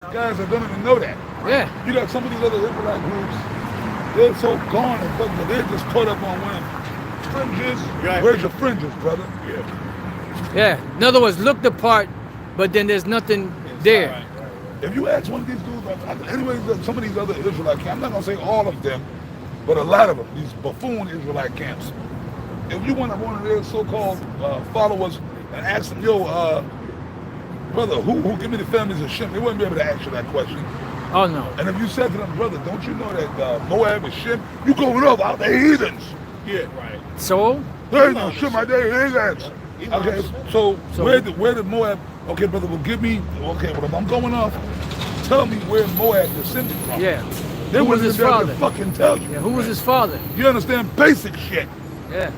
Guys that don't even know that. Yeah. You got some of these other Israelite groups, they're so gone and fucked up, they're just caught up on when fringes. Right. Where's your fringes, brother? Yeah. In other words, look the part, but then there's nothing there. If you ask one of these dudes, anyways, some of these other Israelite camps, I'm not gonna say all of them, but a lot of them, these buffoon Israelite camps. If you went up one of their so-called followers and asked them, yo, brother, who give me the families of Shem? They wouldn't be able to answer that question. Oh no. And if you said to them, brother, don't you know that Moab is Shem? You going up out there, heathens. Yeah, right. So There ain't no Shem out there, heathens. Okay, so where did Moab? Okay, brother, well give me. Okay, but if I'm going off, tell me where Moab descended from. yeah. They Who was wouldn't his be able to father? fucking tell you. Yeah. Who was his father? You understand basic shit. Yeah.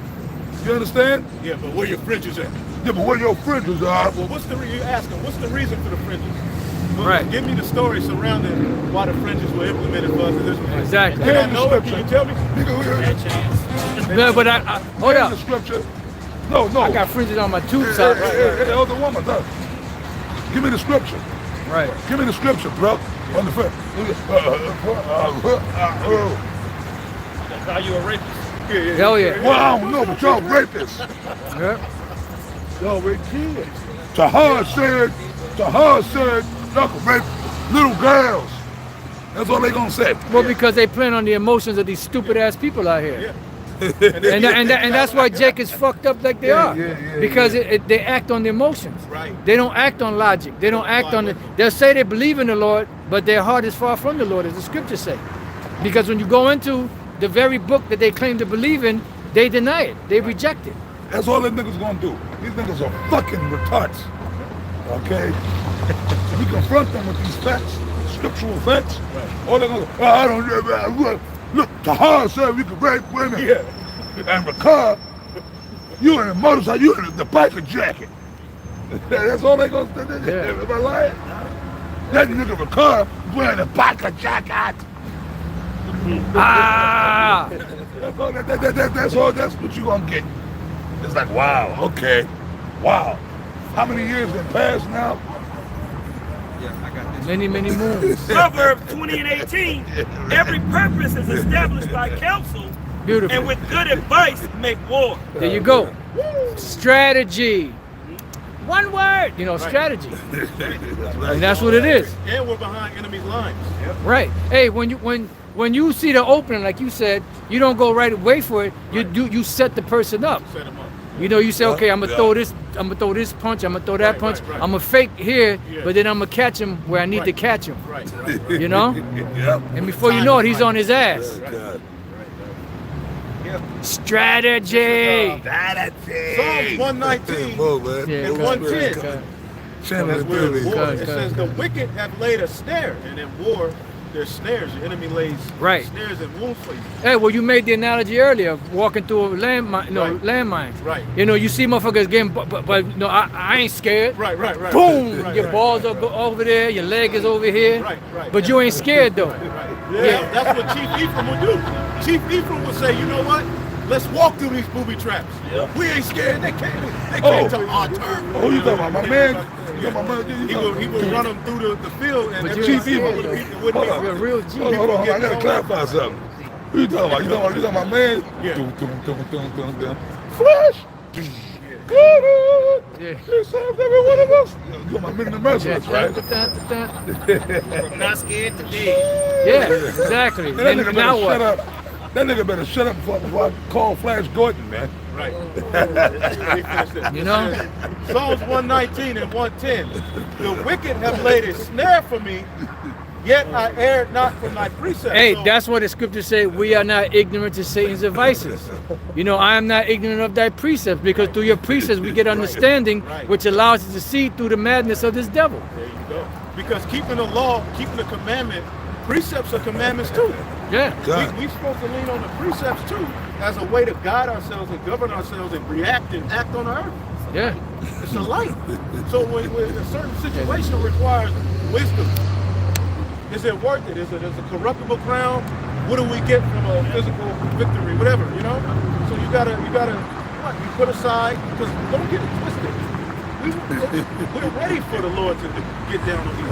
You understand? Yeah, but where your fringes at? Yeah, but where your fringes are? Well, what's the you ask them? What's the reason for the fringes? Well, Right. Give me the story surrounding why the fringes were implemented for us in this place. Exactly. Can I Hand the know it? Can scripture. you tell me? Nigga, No, but I hold hand the up. scripture. No. I got fringes on my tube Hey, side. hey, elder woman, look. Give me the scripture. Right. Give me the scripture, bro. On the front. That's how you a rapist. Yeah. Hell yeah. Well, I don't know, but y'all rapists. Yeah. Y'all rape kids. Tahar said, y'all can rape little girls. That's all they gonna say. Well, because they plan on the emotions of these stupid ass people out here. Yeah. And that's why Jake is fucked up like they are. Because they act on the emotions. Right. They don't act on logic. They don't act on the. They'll say they believe in the Lord, but their heart is far from the Lord, as the scriptures say. Because when you go into the very book that they claim to believe in, they deny it. They reject it. That's all them niggas gonna do. These niggas are fucking retards. Okay? We confront them with these facts, scriptural facts. All they're gonna go, I don't know. Look, Tahar said we could rape women. Yeah. And Rakar, you in a motorcycle, you in the biker jacket. That's all they gonna say. Yeah. Am I lying? That nigga Rakar wearing a biker jacket. Ah! That's all. That's what you gonna get. It's like, wow, okay, wow. How many years have passed now? Many, many moons. Proverbs 20 and 18, every purpose is established by counsel, Beautiful. and with good advice make war. There you go. Strategy. One word. Strategy. And that's what it is. And we're behind enemy lines. Right. Hey, when you see the opening, like you said, you don't go right away for it. You set the person up. Set them up. You say, okay, I'm gonna throw this punch, I'm gonna throw that punch, right. I'm gonna fake here, Yeah. but then I'm gonna catch him where I need to catch him. Right. You know? Yep. And before you know it, he's on his ass. God. Strategy. Psalms 119 Whoa, man. Yeah, and cut, 110. cut. Channel That's where ability. war. Cut, It cut, says cut. the wicked have laid a snare, and in war, there's snares. Your enemy lays Right. snares and wounds for you. Hey, well, you made the analogy earlier of walking through a landmine, Right. landmines. Right. You see motherfuckers getting, but I ain't scared. Right. Boom! Right, Your right. balls are over there, your leg is over here. Right. But you ain't scared though. Yeah, that's what Chief Ephraim would do. Chief Ephraim would say, you know what? Let's walk through these booby traps. We ain't scared. They can't tell our turn. Who you talking about? My man? You talking about my man? He would run them through the field, and But every you ain't Chief Ephraim scared. would Hold on. You're a real G. Hold on. I gotta clarify something. Who you talking about? You talking about my man? Yeah. Flash. Yeah. He saved every one of us. You talking about men in the merciless, right? Not scared to death. Yeah, exactly. That And nigga now better what? shut up. That nigga better shut up before I call Flash Gordon, man. Right. You know? Psalms 119 and 110. The wicked have laid a snare for me, yet I erred not from thy precepts. Hey, So- that's what the scriptures say. We are not ignorant to Satan's devices. I am not ignorant of thy precepts, because through your precepts we get understanding, which allows us to see through the madness of this devil. There you go. Because keeping the law, keeping the commandment, precepts are commandments too. Yeah. God. We're supposed to lean on the precepts too, as a way to guide ourselves and govern ourselves and react and act on the earth. Yeah. It's a light. So when a certain situation requires wisdom, is it worth it? Is it a corruptible crown? What do we get from a physical victory? Whatever, So you gotta what? You put aside, because don't get it twisted. we're ready for the Lord to get down on these.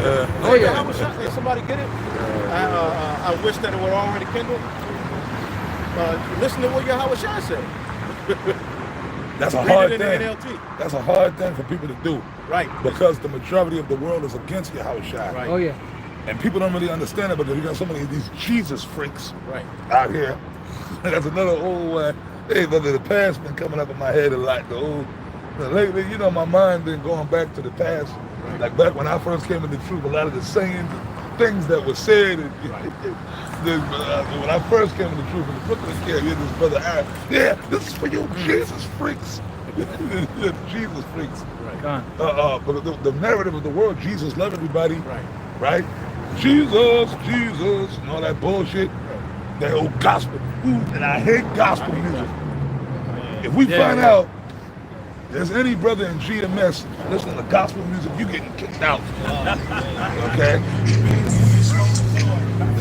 Oh, yeah. How was hey, somebody get it? I wish that it were already kindled. Listen to what Yahweh Shai said. That's a Read hard it in thing. the NLT. That's a hard thing for people to do. Right. Because the majority of the world is against Yahushua. Right. Oh yeah. And people don't really understand it, but you got so many of these Jesus freaks Right. out here. That's another old hey, brother, the past been coming up in my head a lot. Lately, you know, my mind been going back to the past. Right. Like back when I first came into the truth, a lot of the sayings, things that were said. When I first came into the truth in the Brooklyn camp, you had this brother, yeah, this is for you Jesus freaks. Jesus freaks. Right. But the narrative of the world, Jesus loved everybody. Right. Right? Jesus, Jesus, and all that bullshit. That old gospel. Ooh, and I hate gospel music. If we find out there's any brother in GMS listening to gospel music, you getting kicked out. Okay?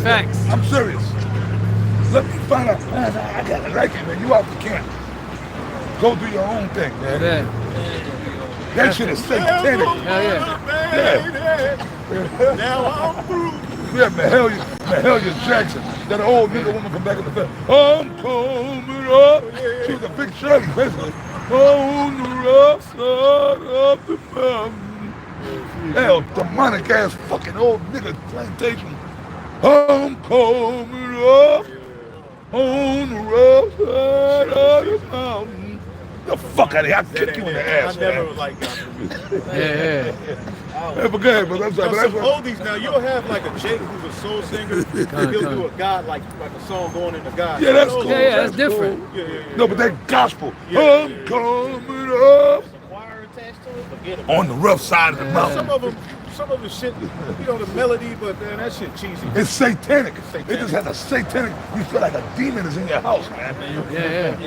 Facts. I'm serious. Let me find out. Man, I gotta like it, man. You out the camp. Go do your own thing, man. Yeah. That shit is satanic. Hell yeah. Now I'm through. Yeah, Mahalia Jackson, that old nigga woman from back in the day. I'm coming up. She was a big shaggy, basically. On the rough side of the mountain. Hell, demonic ass fucking old nigga plantation. I'm coming up on the rough side of the mountain. The fuck out of here! I'll kick you in the ass, I never man. liked gospel music. Yeah. Hey, but go ahead, but I'm sorry, but Some that's what. oldies now, you'll have like a Jake who's a soul singer. He'll do a God like a song going into God. Yeah, that's Those- cool. Yeah, that's different. Yeah. No, but that gospel. Yeah. I'm coming up Choir attached to it, forget it. on the rough side of the mountain. Some of the shit, you know, the melody, but man, that shit cheesy. It's satanic. Satanic. It just has a satanic. You feel like a demon is in your house, man. Yeah.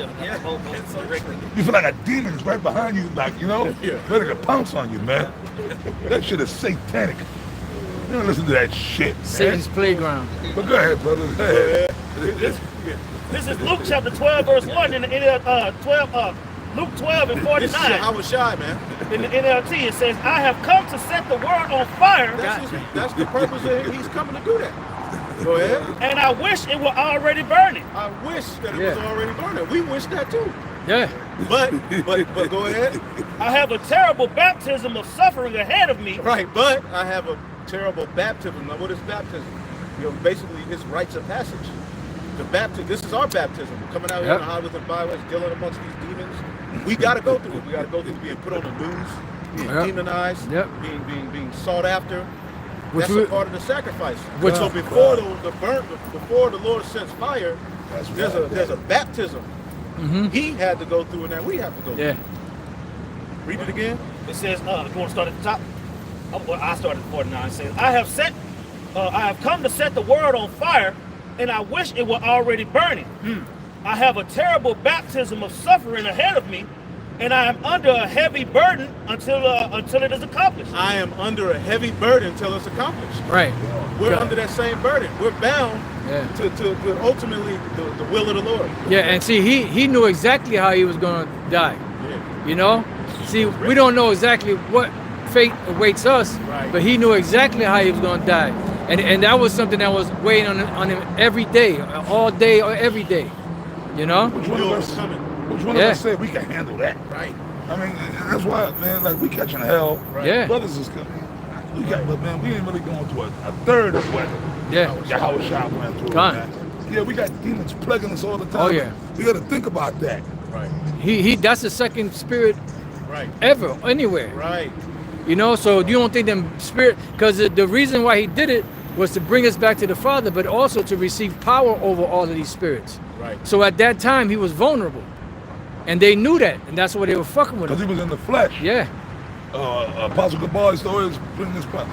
You feel like a demon is right behind you, like, you know, Yeah. ready to pounce on you, man. That shit is satanic. You don't listen to that shit, man. Satan's playground. But go ahead, brother. Go ahead. This is Luke chapter 12, verse 1 in the Luke 12 and This is 49. Howard Shy, man. In the NLT, it says, I have come to set the world on fire, That's the purpose of him. He's coming to do that. Go ahead. and I wish it were already burning. I wish that it Yeah. was already burning. We wish that too. Yeah. But go ahead. I have a terrible baptism of suffering ahead of me. Right, but I have a terrible baptism. Now, what is baptism? You know, basically, it's rites of passage. The baptism. This is our baptism. We're coming out here Yep. in the highways and byways, dealing amongst these demons. We got to go through it. We got to go through being put on the news, being Yep. demonized, Yep. being sought after. Which That's we- a part of the sacrifice. Which- So before before the Lord sends fire, there's a baptism. He had to go through, and that we have to go through. Yeah. Read it again. It says, you want to start at the top? Well, I started at 49. It says, I have come to set the world on fire, and I wish it were already burning. I have a terrible baptism of suffering ahead of me, and I am under a heavy burden until it is accomplished. I am under a heavy burden until it's accomplished. Right. We're Yeah. under that same burden. We're bound Yeah. to ultimately the will of the Lord. Yeah, and see, he knew exactly how he was going to die. Yeah. You know? See, we don't know exactly what fate awaits us, Right. but he knew exactly how he was going to die. And that was something that was weighing on him every day, all day or every day. You know? Which We one knew of it was us? coming. Which one Yeah. of us said we can handle that? Right. I mean, that's why, man. Like we catching hell. Right. Yeah. Brothers is coming. We got, but man, we ain't really going through a third of what Yeah. Yahushua went through. Gone. Man. Yeah, we got demons plaguing us all the time. Oh, yeah. We got to think about that. Right. He that's the second spirit Right. ever, anywhere. Right. You know, so you don't think them spirit, because the reason why he did it was to bring us back to the Father, but also to receive power over all of these spirits. Right. So at that time, he was vulnerable. And they knew that, and that's why they were fucking with Because him. he was in the flesh. Yeah, Apostle Gabar used to always bring this point.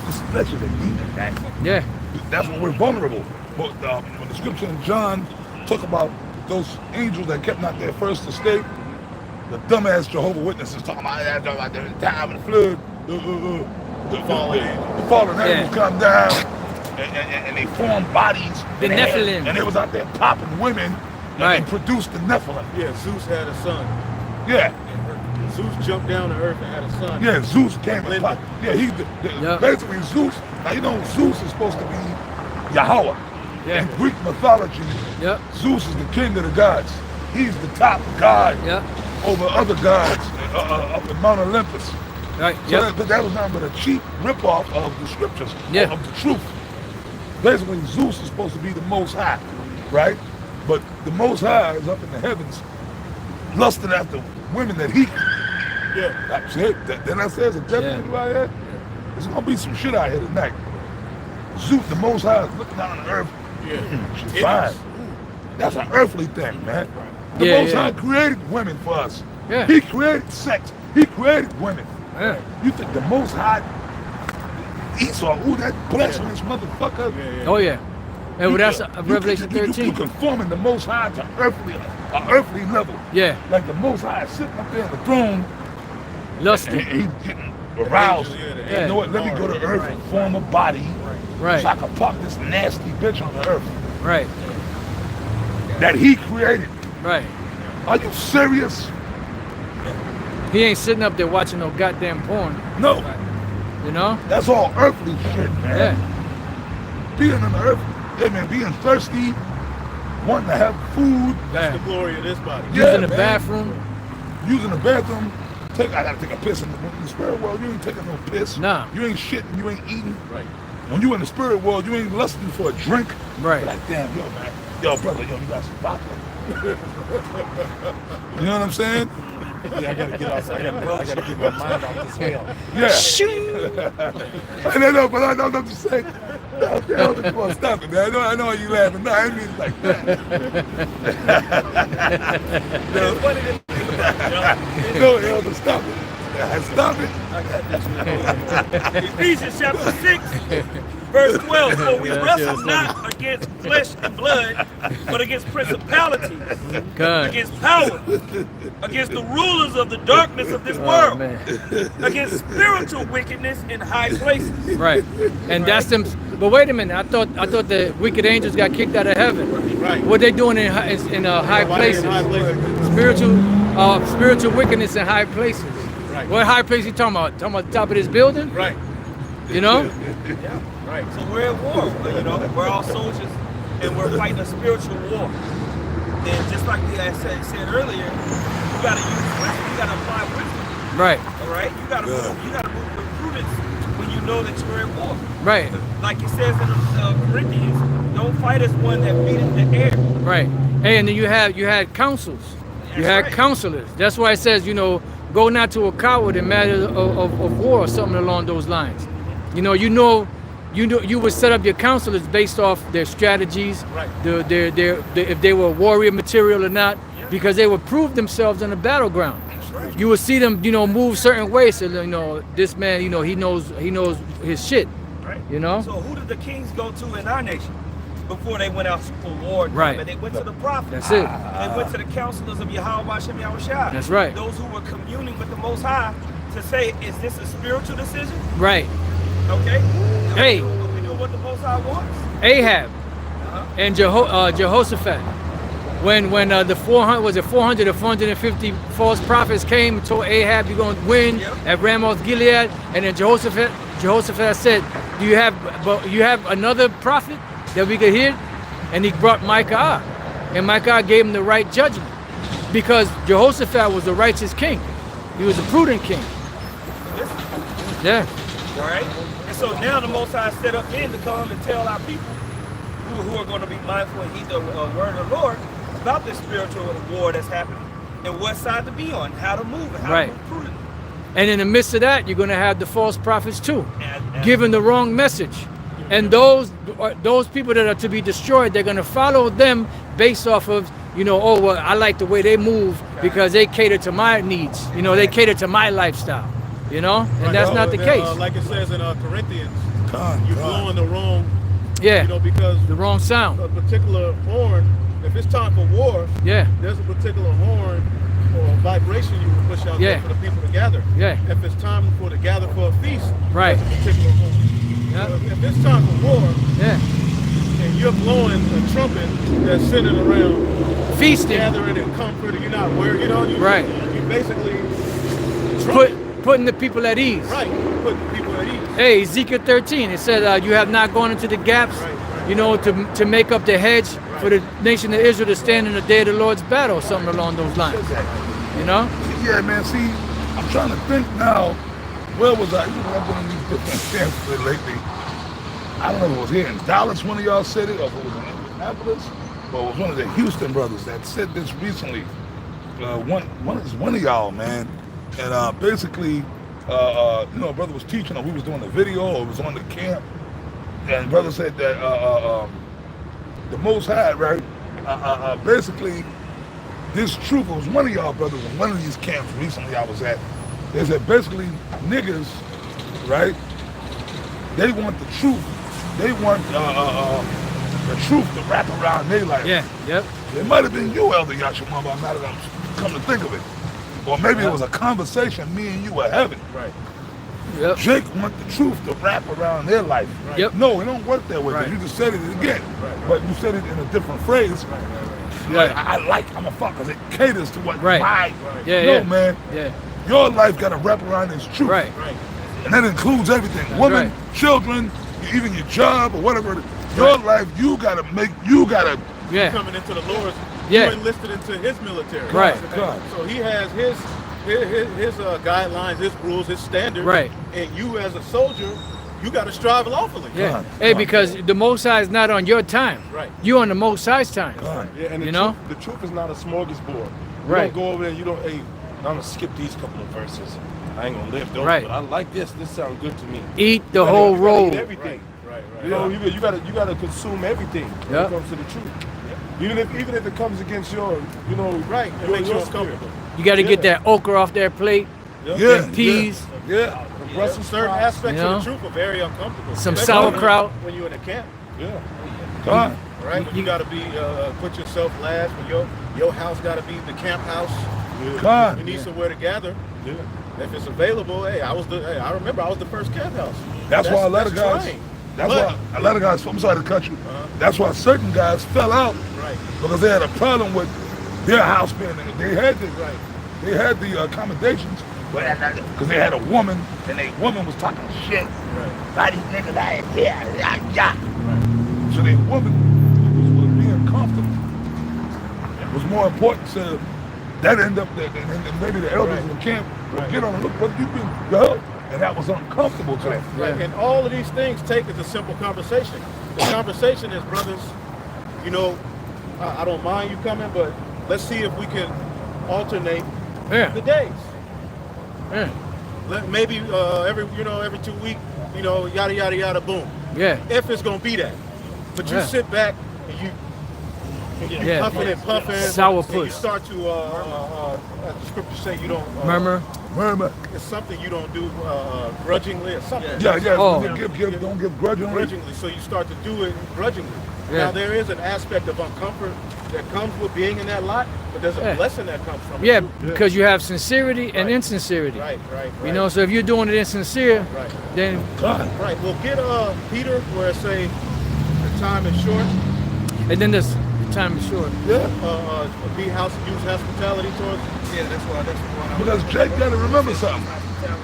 This flesh is a demon, man. yeah, That's when we're vulnerable. But when the scripture in John talk about those angels that kept not their first escape, the dumbass Jehovah Witnesses talking about that, the time of the flood, the fallen angels come down, and they form bodies. The and they had- Nephilim. and they was out there popping women, and Right. they produced the Nephilim. Yeah. Zeus had a son. Yeah. Zeus jumped down to earth and had a son. Yeah, Zeus came and Linda. yeah, he's Yeah. basically Zeus. Now you know Zeus is supposed to be Yahweh. Yeah. In Greek mythology, Yep. Zeus is the king of the gods. He's the top god Yep. over other gods up in Mount Olympus. Right. So Yep. that was nothing but a cheap ripoff of the scriptures, Yeah. of the truth. Basically, Zeus is supposed to be the Most High, right? But the Most High is up in the heavens, lusting after women that he. Yeah. That's it. Then I says, definitely Yeah. right here. There's gonna be some shit out here tonight. Zeus, the Most High, is looking down on the earth. Yeah. She's It fine. is. That's an earthly thing, man. The Yeah, Most yeah. High created women for us. Yeah. He created sex. He created women. Yeah. You think the Most High, Esau, ooh, that blasphemous motherfucker. Yeah. Oh yeah. And well, that's Revelation You 13. conforming the Most High to an earthly level. Yeah. Like the Most High is sitting up there on the throne, and Lusting. he's getting aroused. Yeah. You know what? Let me go to earth and form a body so I Right. can pop this nasty bitch on the earth Right. that he created. Right. Are you serious? He ain't sitting up there watching no goddamn porn. No. You know? That's all earthly shit, man. Yeah. Being on the earth, hey man, being thirsty, wanting to have food, That's the Yeah. glory of this body. Yeah, Using the man. bathroom. using the bathroom. I gotta take a piss in the spirit world. You ain't taking no piss. Nah. You ain't shitting. You ain't eating. Right. When you in the spirit world, you ain't lusting for a drink. Right. Like, damn, yo, man. Yo, brother, yo, you got some vodka. You know what I'm saying? Yeah, I gotta get off. I gotta get my mind off this hell. Yeah. No, but I know what I'm just saying. No, come on, stop it, man. I know how you laughing. No, I didn't mean it like that. No, Elder, stop it. Stop it. Ephesians chapter 6, verse 12. For we wrestle not against flesh and blood, but against principalities, God. against power, against the rulers of the darkness of this Oh, world, man. against spiritual wickedness in high places. Right. And that's them. But wait a minute. I thought the wicked angels got kicked out of heaven. Right. What they doing in high Why they places? in high places? Spiritual wickedness in high places. Right. What high place you talking about? Talking about the top of this building? Right. You know? Yeah, right. So we're at war. You know, we're all soldiers, and we're fighting a spiritual war. And just like we had said earlier, you gotta use wisdom. You gotta apply wisdom. Right. All right. You gotta move with prudence when you know that you're at war. Right. Like it says in Corinthians, don't fight as one that beateth the air. Right. Hey, and then you had councils. You That's had right. counselors. That's why it says, you know, go not to a coward in matters of war or something along those lines. You would set up your counselors based off their strategies, Right. if they were warrior material or not, because they would prove themselves on the battleground. right. You would see them, you know, move certain ways. So, you know, this man, you know, he knows his shit. Right. You know? So who did the kings go to in our nation before they went out for war? Right. And they went to the prophets. That's it. They went to the counselors of Yahweh Hashem Yahushua. That's right. Those who were communing with the Most High to say, is this a spiritual decision? Right. Okay. Hey. We do what the Most High wants. Ahab and Jehoshaphat. When the 400 or 450 false prophets came and told Ahab you're going to win Yep. at Ramoth Gilead, and then Jehoshaphat said, "Do you have another prophet that we could hear?" And he brought Micah up, and Micah gave him the right judgment because Jehoshaphat was a righteous king. He was a prudent king. Yeah. Right? And so now the Most High set up men to come and tell our people who are going to be mindful and heed the word of the Lord about this spiritual war that's happening and what side to be on, how to move, and how Right. to move prudently. And in the midst of that, you're going to have the false prophets too, And- giving the wrong message. And those people that are to be destroyed, they're going to follow them based off of, you know, oh, well, I like the way they move because they cater to my needs. You know, they cater to my lifestyle, you know? And that's not the case. Like it says in Corinthians, you're blowing the wrong, Yeah, you know, because the wrong sound. a particular horn, if it's time for war, Yeah, there's a particular horn or vibration you will push out Yeah. there for the people to gather. Yeah. If it's time to gather for a feast, Right. there's a particular horn. Yeah. If it's time for war yeah. and you're blowing a trumpet that's sitting around Feasting. gathering in comfort and you're not worried, you know, Right. you basically putting the people at ease. Right. Putting people at ease. Hey, Ezekiel 13, it said, you have not gone into the gaps, Right. you know, to make up the hedge for the nation of Israel to stand in the day of the Lord's battle, or something along those lines. You know? Yeah, man. See, I'm trying to think now. Where was I? You know, I've been in these different camps lately. I don't know if it was here in Dallas, one of y'all said it, or if it was in Indianapolis, but it was one of the Houston brothers that said this recently. One of y'all, man. And basically, you know, a brother was teaching, or we was doing a video, or it was on the camp, and brother said that the Most High, right, basically, this truth, it was one of y'all brothers in one of these camps recently I was at. They said basically niggas, right? They want the truth. They want the truth to wrap around their life. Yeah, yep. It might have been you, Elder Yashimaba, now that I'm come to think of it. Or maybe it was a conversation me and you were having. Right. Yep. Jake want the truth to wrap around their life. Right. Yep. No, it don't work that way. Right. You just said it again. Right. But you said it in a different phrase. Right. I'm a fuck, because it caters to what Right. my, Yeah, no, yeah. man. Yeah. Your life got to wrap around this truth. Right. Right. And that includes everything. Women, right. children, even your job or whatever. Your life, you got to, Yeah. Coming into the Lord's, Yeah. you enlisted into his military. Right. God. So he has his guidelines, his rules, his standards. Right. And you as a soldier, you got to strive lawfully. Yeah. God, Hey, God. because the Most High is not on your time. Right. You on the Most High's time. God. Yeah, and the, You know? truth, the truth is not a smorgasbord. You Right. don't go over there, you don't, hey, I'm gonna skip these couple of verses. I ain't gonna live those, Right. but I like this. This sounds good to me. Eat the You gotta- whole you gotta roll. eat everything. Right. You know, you gotta consume everything when Yeah. it comes to the truth. Even if it comes against your, you know, Right. It your, makes you your uncomfortable. You got to get Yeah. that okra off their plate, Yeah. peas, Yeah. The Brussels Certain sprouts. aspects You know? of the truth are very uncomfortable. Some Especially sauerkraut. when you're in a camp. Yeah. God. Right, when you got to be put yourself last. When your house got to be the camp house. God. You need somewhere to gather. Yeah. If it's available, I remember I was the first camp house. That's why a lot of guys, trying. that's But- why a lot of guys, I'm sorry to cut you. That's why certain guys fell out Right. because they had a problem with their house being there. Right. They had the accommodations, but because they had a woman and a woman was talking shit. Why these niggas out here? Yeah. So the woman was being comfortable. It was more important to that end up that and maybe the elders in the camp would get on and look what you've been done. And that was uncomfortable to them. Right. And all of these things take is a simple conversation. The conversation is, brothers, you know, I don't mind you coming, but let's see if we can alternate Yeah. the days. Yeah. Maybe every 2 weeks, yada yada yada, boom. Yeah. If it's gonna be that, but you Yeah. sit back and you Yeah. puffing and puffing, Sourpuss. and you start to as the scriptures say, you don't Murmur. Murmur. It's something you don't do grudgingly or something. Yeah. Oh. Don't give grudgingly. Grudgingly, so you start to do it grudgingly. Yeah. Now there is an aspect of uncomfort that comes with being in that lot, but there's a Yeah. blessing that comes from Yeah, it. too. because you have sincerity and Right. insincerity. Right. You know, so if you're doing it insincere, Right. then God. Right. Well, get Peter where it say the time is short. and then this the time is short. Yeah. Use hospitality towards. Yeah, that's why. Because Jake got to remember something.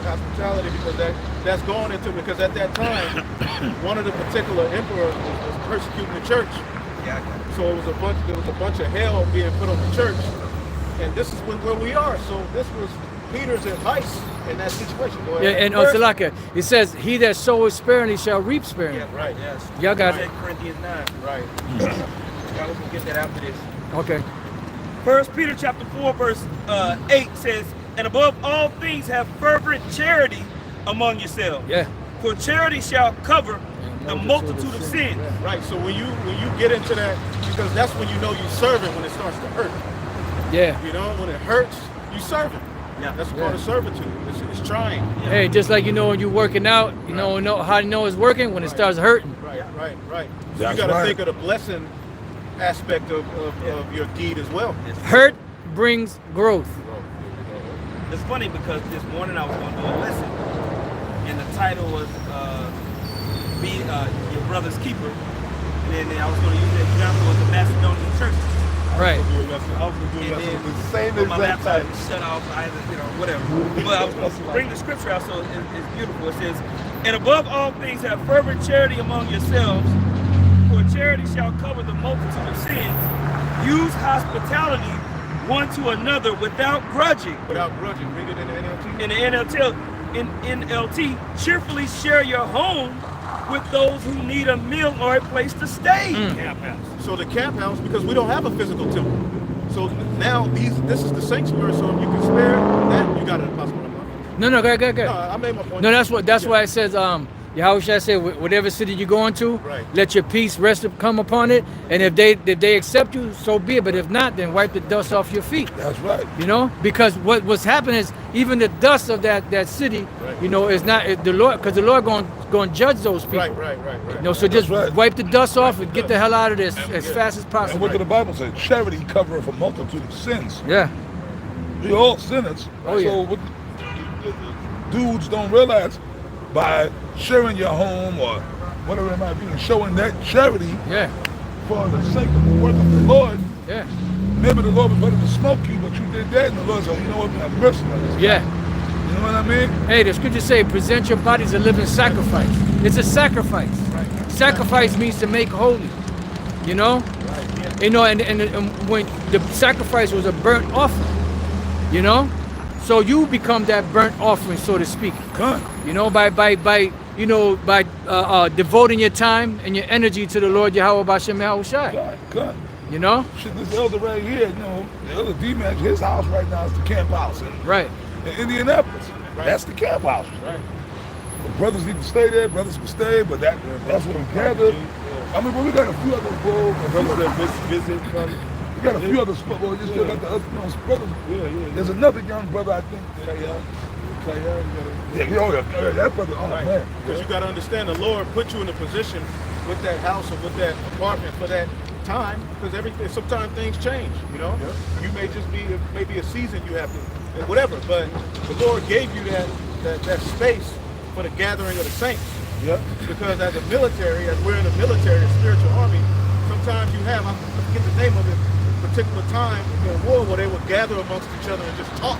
Hospitality, because that's going into, because at that time one of the particular emperors was persecuting the church. Yeah. So there was a bunch of hell being put on the church, and this is where we are. So this was Peter's advice in that situation. Go Yeah, ahead. and First- Osalaka, it says, "He that soweth sparingly shall reap sparingly." Right. Yes. Y'all got it. 2 Corinthians 9. Right. Y'all gonna get that after this. Okay. 1 Peter chapter 4 verse 8 says, "And above all things have fervent charity among yourselves. Yeah. For charity shall cover the multitude of sins." Right. So when you get into that, because that's when you know you serving, when it starts to hurt. Yeah. You know, when it hurts, you serve it. Yeah. That's part of servitude. It's trying. Hey, just like when you're working out, you know how to know it's working when it starts hurting. Right. So That's you got to right. think of the blessing aspect of your deed as well. Hurt brings growth. It's funny because this morning I was going to do a lesson, and the title was "Be Your Brother's Keeper," and then I was going to use the example of the Macedonian church. Right. I was gonna do a lesson with the same But my exact laptop title. shut off. I had to, whatever. But I was going to bring the scripture out, so it's beautiful. It says, "And above all things, have fervent charity among yourselves, for charity shall cover the multitude of sins. Use hospitality one to another without grudging." Without grudging. Read it in the NLT. In the NLT, cheerfully share your home with those who need a meal or a place to stay. Camp house. So the camp house, because we don't have a physical temple. So now this is the sanctuary. So if you can spare that, you got it, Apostle. No, go ahead. No, I made my point. No, that's why it says Yahushua said, whatever city you're going to, Right. let your peace rest come upon it. And if they accept you, so be it. But if not, then wipe the dust off your feet. That's right. You know, because what's happening is even the dust of that city, Right. you know, is not the Lord, because the Lord going to judge those people. Right. You know, so just That's right. wipe the dust off and get the hell out of this as fast as And possible. what did the Bible say? Charity covereth a multitude of sins. Yeah, We all sinners. Oh, yeah. So what the dudes don't realize, by sharing your home or whatever it might be, and showing that charity yeah, for the sake of the work of the Lord, yeah, maybe the Lord was ready to smoke you, but you did that, and the Lord said, you know what, have mercy on this guy. yeah. You know what I mean? Hey, the scriptures say, present your bodies a living sacrifice. It's a sacrifice. Sacrifice means to make holy. You know? You know, and when the sacrifice was a burnt offering, you know? So you become that burnt offering, so to speak. Come. You know, by devoting your time and your energy to the Lord Yahweh Bashem Yahushai. Come. You know? Shit, this elder right here, you know, the elder D-Mac, his house right now is the camp house Right. in Indianapolis. That's the camp house. Right. The brothers need to stay there, brothers can stay, but that's where we gather. I mean, but we got a few other bros. Brothers that visit from. We got a few other spots. Well, you still got the other brothers. Yeah. There's another young brother, I think. Yeah, that brother, oh Right. man. Because you got to understand, the Lord put you in a position with that house or with that apartment for that time, because everything, sometimes things change, you know? You may just be, maybe a season you have to, whatever, but the Lord gave you that space for the gathering of the saints. Yeah. Because as a military, as we're in a military, a spiritual army, sometimes you have, I forget the name of it, a particular time in war where they would gather amongst each other and just talk.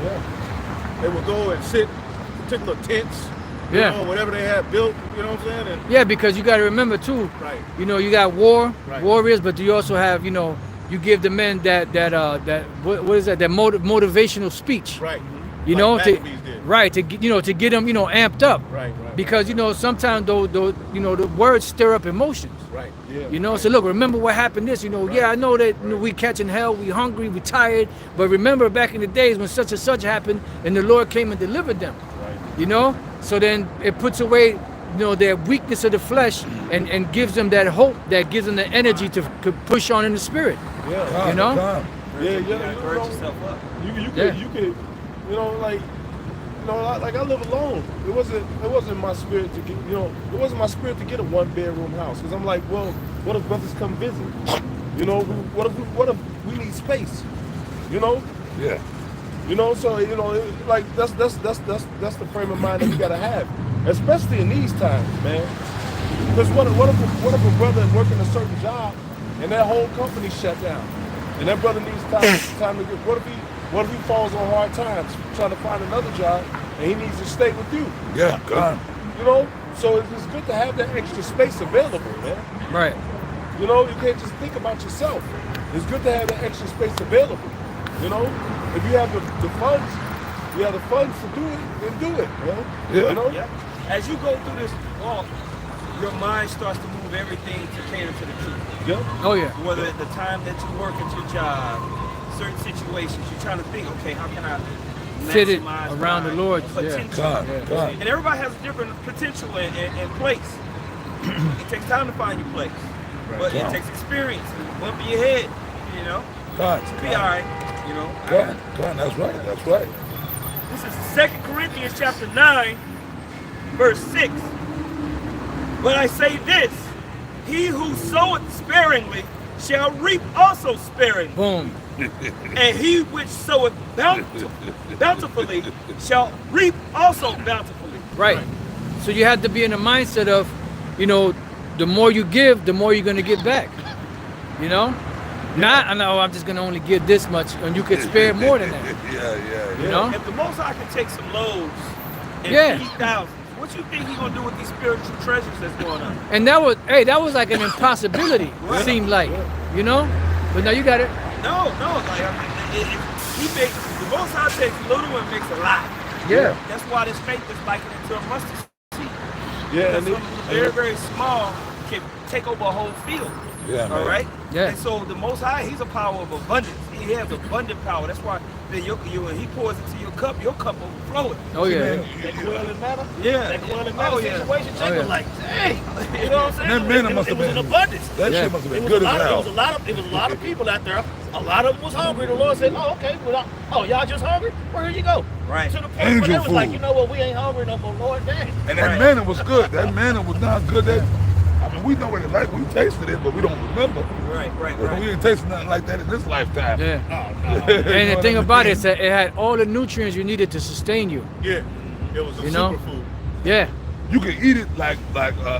Yeah. They would go and sit in particular tents, Yeah. you know, whatever they had built, you know what I'm saying? And, Yeah, because you got to remember too, right. you know, you got warriors, but you also have, you know, you give the men that what is that motivational speech, Right. you Like know, Maccabees did. to get them, you know, amped up, Right. because you know sometimes those you know the words stir up emotions. Right. You know, so look, remember what happened this, you know, yeah, I know that you know, we catching hell, we hungry, we tired, but remember back in the days when such and such happened and the Lord came and delivered them, you know? So then it puts away, you know, their weakness of the flesh and gives them that hope, that gives them the energy to push on in the spirit, Yeah. you know? Yeah. Encourage yourself up. You Yeah. could, you know, like I live alone. It wasn't my spirit to get, you know, it wasn't my spirit to get a 1-bedroom house. Because I'm like, well, what if brothers come visit? You know, what if we need space? You know, Yeah. you know. So you know, like that's the frame of mind that we gotta have, especially in these times, man. Because what if a brother is working a certain job and that whole company shut down, and that brother needs time to get. What if he falls on hard times trying to find another job and he needs to stay with you? Yeah. Come. You know, so it's good to have that extra space available, man. Right. You know, you can't just think about yourself. It's good to have that extra space available. You know, if you have the funds, to do it, then do it, man. Yeah. You know? Yeah. As you go through this walk, your mind starts to move everything to cater to the truth. Yeah. Oh yeah. Whether at the time that you work at your job, certain situations, you're trying to think, okay, how can I Fit it maximize around my the Lord's, yeah. potential? Come. Come. And everybody has a different potential and place. It takes time to find your place, but it takes experience, bump in your head, you know. Come. To be all right, you know. Come. Come. That's right. That's right. This is 2 Corinthians chapter 9, verse 6. But I say this, he who soweth sparingly shall reap also sparingly. Boom. And he which soweth bountifully shall reap also bountifully. Right. So you have to be in the mindset of, you know, the more you give, the more you're gonna get back. You know? Not, I know I'm just gonna only give this much, and you could spare more than that. Yeah. You know? If the Most High can take some loaves and Yeah. feed thousands, what you think he gonna do with these spiritual treasures that's going on? And that was like an impossibility. Right. Seemed like, you know. But now you got it. No, like I mean, he makes the Most High takes little and makes a lot. Yeah. That's why this faith is likened into a mustard seed. Yeah, And something very, very small can take over a whole field. Yeah, man. All right? Yeah. And so the Most High, he's a power of abundance. He has abundant power. That's why when he pours into your cup overflowing. Oh yeah. Man, That quail and manna? Yeah. That quail and manna Oh, yeah. situation, Oh, Jacob yeah. like, dang. You know what I'm saying? That manna must it have was been- in abundance. That Yeah. shit must have It been was, good a as lot, hell. it was a lot of people out there. A lot of them was hungry. The Lord said, "Oh, okay. Well, y'all just hungry? Where you go?" Right. To the point Angel where they was like, food. "You know what? We ain't hungry no more, Lord. Dang." And that manna was good. That manna was not good. I mean, we know what it like. We tasted it, but we don't remember. Right. We ain't tasted nothing like that in this lifetime. Yeah. Oh, no. And the thing about it is that it had all the nutrients you needed to sustain you. Yeah. It was a You know? superfood. Yeah. You can eat it like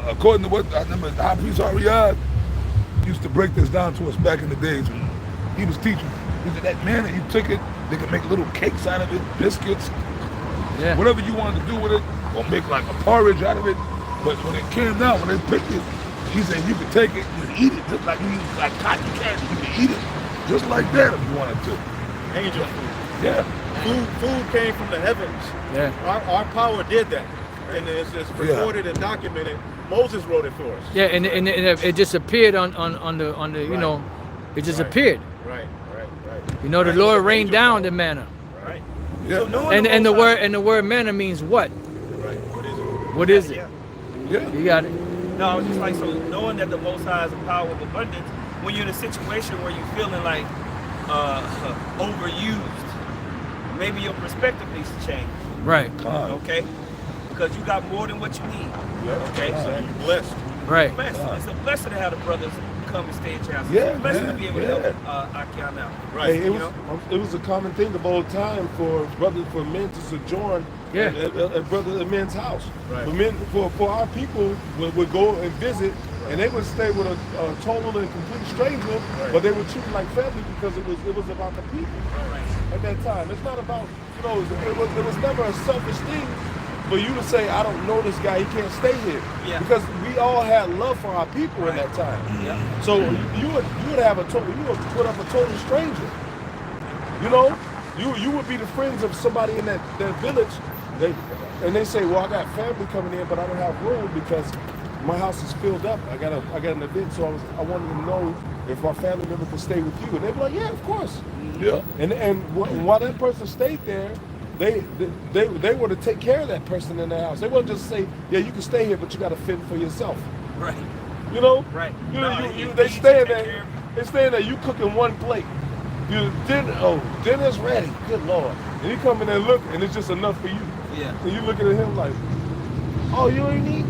according to what I remember, High Priest Ariad used to break this down to us back in the days when he was teaching. He said that manna, you took it, they could make little cakes out of it, biscuits, Yeah. whatever you wanted to do with it, or make like a porridge out of it. But when it came down, when they picked it, he said you could take it and eat it just like you eat like cotton candy. You could eat it just like that if you wanted to. Angel food. Yeah. Food came from the heavens. Yeah. Our power did that. And it's just recorded and documented. Moses wrote it for us. Yeah, and it just appeared on the you Right. know, it just Right. appeared. Right. You know, the Right. Lord rained Angel down food. the manna. Right. Yeah. So knowing And the Most High- word manna means what? Right. What is it? What is it? Yeah. Yeah. You got it. No, I was just like, so knowing that the Most High is a power of abundance, when you're in a situation where you're feeling like overused, maybe your perspective needs to change, Right. okay? Because you got more than what you need, okay? So you're blessed. Right. It's a blessing to have the brothers come and stay at your house. Yeah, It's a blessing man, to be able to yeah. help Akian out. Right. Hey, You it was a common thing of old time for men to sojourn Yeah. at men's house. Right. For our people would go and visit, and they would stay with a total and complete stranger, but they were treated like family because it was about the people at that time. It's not about it was never a selfish thing for you to say, I don't know this guy, he can't stay here. Yeah. Because we all had love for our people in that time. Yeah. So you would put up a total stranger. You know? You would be the friends of somebody in that village, they say, well, I got family coming in, but I don't have room because my house is filled up. I got an event, so I wanted to know if my family member could stay with you. And they'd be like, yeah, of course. Yeah. And while that person stayed there, they were to take care of that person in their house. They wouldn't just say, yeah, you can stay here, but you got to fend for yourself. Right. You know? Right. You, No, you, you they need stay to in take there. care They stay in there. You cooking one plate. Dinner's ready. Good Lord. And you come in there and look, and it's just enough for you. Yeah. And you looking at him like, oh, you ain't eat?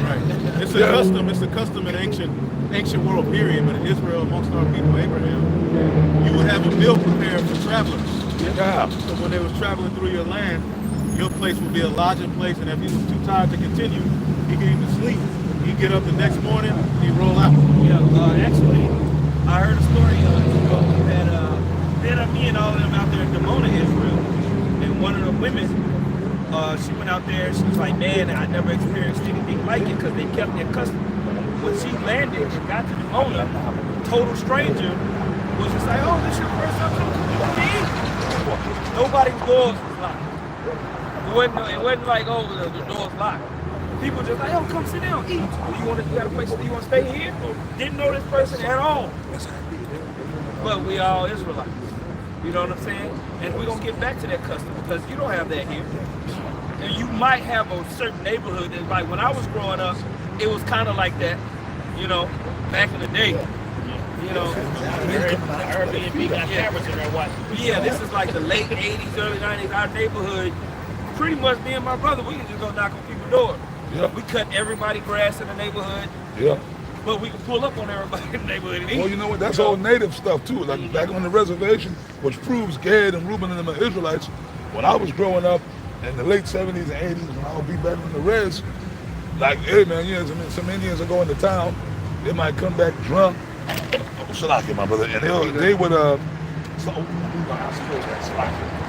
Right. It's a custom in ancient world period, but in Israel, amongst our people, Abraham, you would have a meal prepared for travelers. Yeah. So when they was traveling through your land, your place would be a lodging place, and if he was too tired to continue, he could even sleep. He'd get up the next morning, he'd roll out. Yeah, actually, I heard a story that me and all of them out there in Dimona, Israel, and one of the women, she went out there, she was like, man, I never experienced anything like it because they kept their custom. When she landed and got to Dimona, total stranger was just like, oh, this your first time coming? Nobody's doors was locked. It wasn't like, oh, the door's locked. People just like, oh, come sit down, eat. You got a place, you want to stay here? Didn't know this person at all. But we all Israelites. You know what I'm saying? And we're going to get back to that custom because you don't have that here. And you might have a certain neighborhood that, like when I was growing up, it was kind of like that, you know, back in the day. You know, Airbnb got cameras in there watching. yeah, this is like the late 80s, early 90s. Our neighborhood, pretty much me and my brother, we could just go knock on people's doors. Yeah. We cut everybody's grass in the neighborhood, Yeah. but we could pull up on everybody in the neighborhood and eat. Well, you know what? That's all native stuff too. Like back on the reservation, which proves Gad and Reuben and them are Israelites. When I was growing up in the late 70s and 80s, when I would be back on the res, like, hey man, some Indians are going to town. They might come back drunk, Shalaki, my brother, and they would so I suppose that's Shalaki.